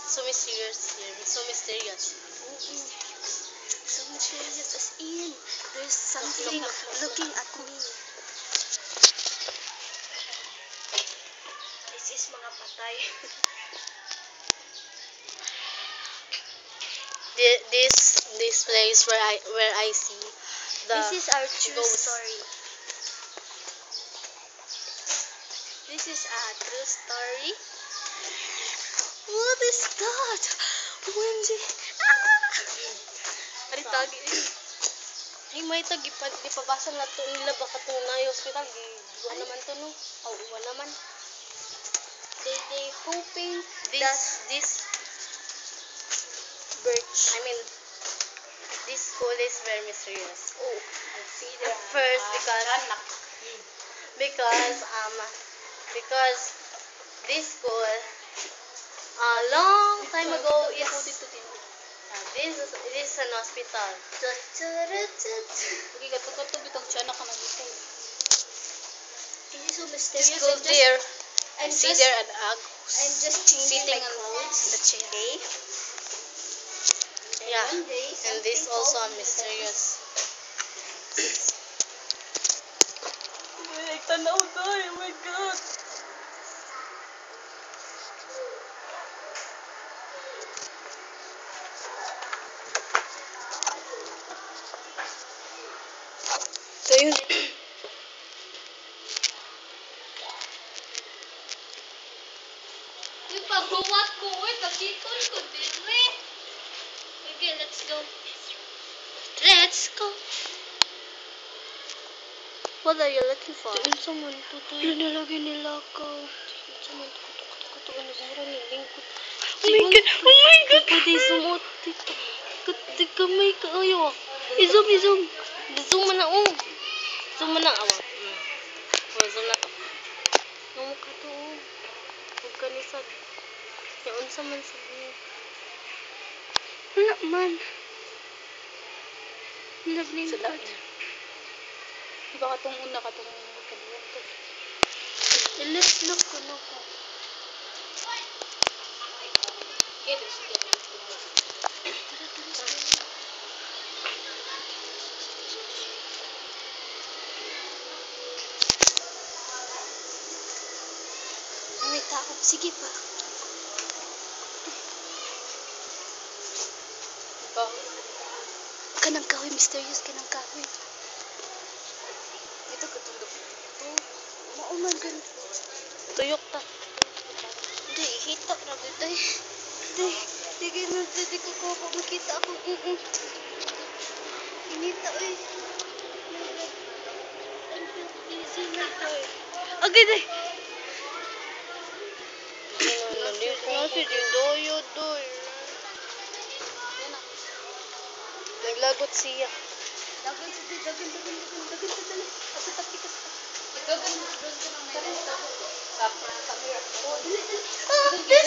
So mysterious here. So mysterious. So mysterious as in. There's something looking at me. This is mga patay. This place where I see the This is our true ghost. story. This is a true story. What is that? OMG! Ari tagi. Ay may tagi pa di pabasa na to nila baka to na hospital di naman to no. Oh, wala naman. They hoping This birch. I mean this school is very mysterious. Oh, At first because this school long time ago this is an hospital. Okay, kato bitong tiyan ka nagitay. It is so mysterious. This school there. I see there an I'm just changing sitting my on clothes the chair. today. Yeah, One day, and this something also told a me mysterious. Ay, tanaw tayo. Oh my God. So yun. Yung pagbuwat ko, kakiton ko din, Okay, let's go. Let's go. What are you looking for? Doon sa man to. Doon nalagay nila ka. Doon sa man to. Kato. Nagmura ni lingkod. Oh my God! Oh my God! Pwede sumot dito. Kamay ka. Ayaw. Zoom. Zoom mo na. Zoom mo na. Awa. Zoom na to. Nung ka to. Huwag ka ni sad. Yaon sa man sa niya. Wala man. Lingkod. Sada. Diba katong una, katong kaduwang to. Let's look ko na ko. May tao. Sige pa. Kanang kahoy. Mysterious kanang kahoy. Ito katulog. Mauman ganun. Tuyok ta. Hindi, hita na dito eh. Hindi ko makita ako. Hinita eh. Easy na ito eh. Okay, day. Nasi di doyo. Naglagot siya. Dagan sa dagan. Ato tapi ka. Dagan doon ka nang may sa camera. Oh, this.